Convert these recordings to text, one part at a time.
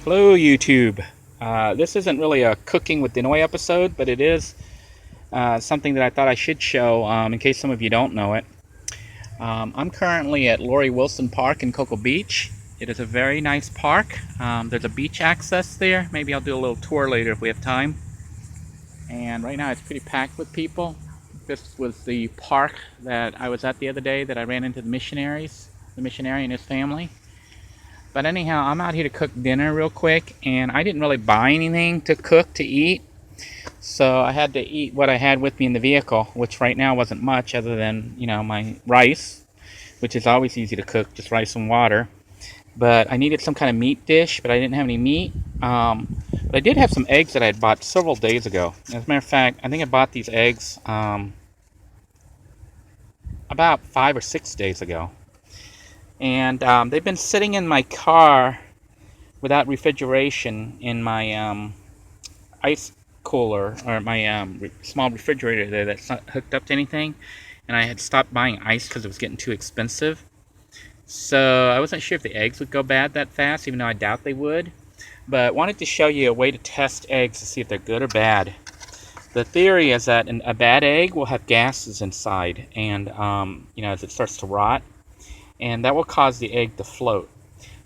Hello YouTube. This isn't really a cooking with Denoy episode, but it is something that I thought I should show in case some of you don't know it. I'm currently at Lori Wilson Park in Cocoa Beach. It is a very nice park. There's a beach access there. Maybe I'll do a little tour later if we have time. And right now it's pretty packed with people. This was the park that I was at the other day that I ran into the missionary and his family. But anyhow, I'm out here to cook dinner real quick, and I didn't really buy anything to cook to eat. So I had to eat what I had with me in the vehicle, which right now wasn't much other than, my rice, which is always easy to cook, just rice and water. But I needed some kind of meat dish, but I didn't have any meat. But I did have some eggs that I had bought several days ago. As a matter of fact, I think I bought these eggs about 5 or 6 days ago. And they've been sitting in my car without refrigeration in my ice cooler, or my small refrigerator there that's not hooked up to anything. And I had stopped buying ice because it was getting too expensive. So I wasn't sure if the eggs would go bad that fast, even though I doubt they would. But wanted to show you a way to test eggs to see if they're good or bad. The theory is that a bad egg will have gases inside, and as it starts to rot, and that will cause the egg to float.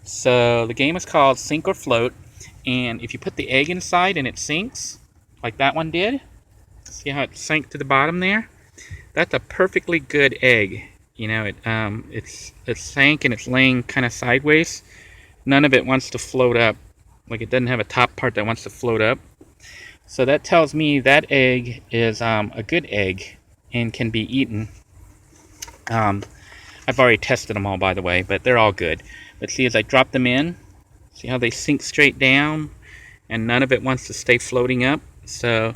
So the game is called Sink or Float, and if you put the egg inside and it sinks, like that one did, see how it sank to the bottom there? That's a perfectly good egg. It sank and it's laying kind of sideways. None of it wants to float up. Like, it doesn't have a top part that wants to float up. So that tells me that egg is a good egg and can be eaten. I've already tested them all, by the way, but they're all good. But see, as I drop them in, see how they sink straight down and none of it wants to stay floating up? So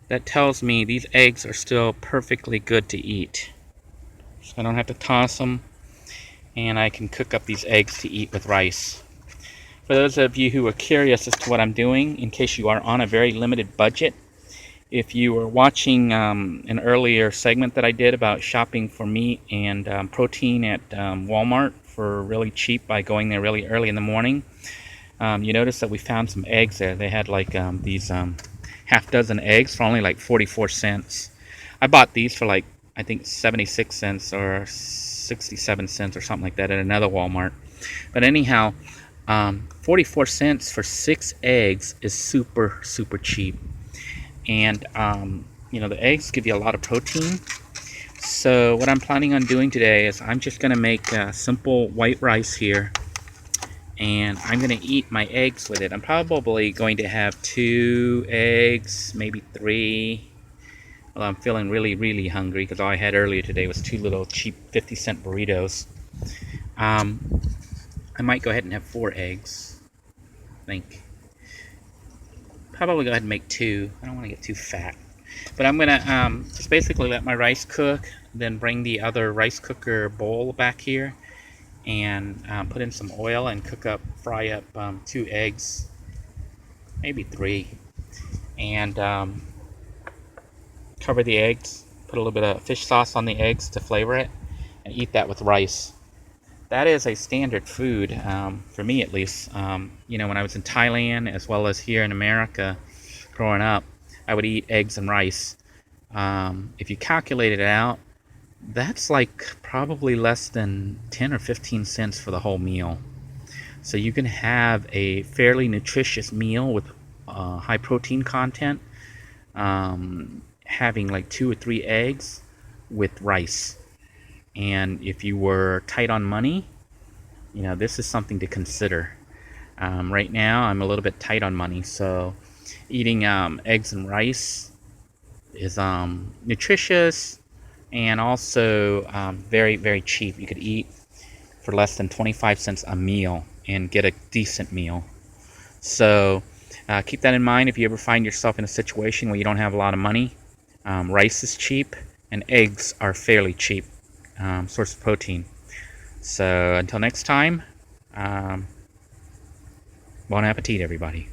that tells me these eggs are still perfectly good to eat. So I don't have to toss them, and I can cook up these eggs to eat with rice. For those of you who are curious as to what I'm doing, in case you are on a very limited budget, if you were watching an earlier segment that I did about shopping for meat and protein at Walmart for really cheap by going there really early in the morning, you notice that we found some eggs there. They had like these half dozen eggs for only like 44 cents. I bought these for like, I think 76 cents or 67 cents or something like that at another Walmart. But anyhow, 44 cents for 6 eggs is super, super cheap. And the eggs give you a lot of protein. So what I'm planning on doing today is I'm just going to make simple white rice here, and I'm going to eat my eggs with it. I'm probably going to have 2 eggs, maybe 3. Well, I'm feeling really, really hungry because all I had earlier today was 2 little cheap 50-cent burritos. I might go ahead and have 4 eggs, I think. Probably go ahead and make 2. I don't want to get too fat. But I'm going to just basically let my rice cook, then bring the other rice cooker bowl back here, and put in some oil and fry up 2 eggs, maybe 3. And cover the eggs, put a little bit of fish sauce on the eggs to flavor it, and eat that with rice. That is a standard food, for me at least. When I was in Thailand as well as here in America growing up, I would eat eggs and rice. If you calculate it out, that's like probably less than 10 or 15 cents for the whole meal. So you can have a fairly nutritious meal with high protein content, having like 2 or 3 eggs with rice. And if you were tight on money, this is something to consider. Right now, I'm a little bit tight on money, so eating eggs and rice is nutritious and also very, very cheap. You could eat for less than 25 cents a meal and get a decent meal. So keep that in mind if you ever find yourself in a situation where you don't have a lot of money. Rice is cheap, and eggs are fairly cheap. Source of protein. So until next time, bon appetit, everybody.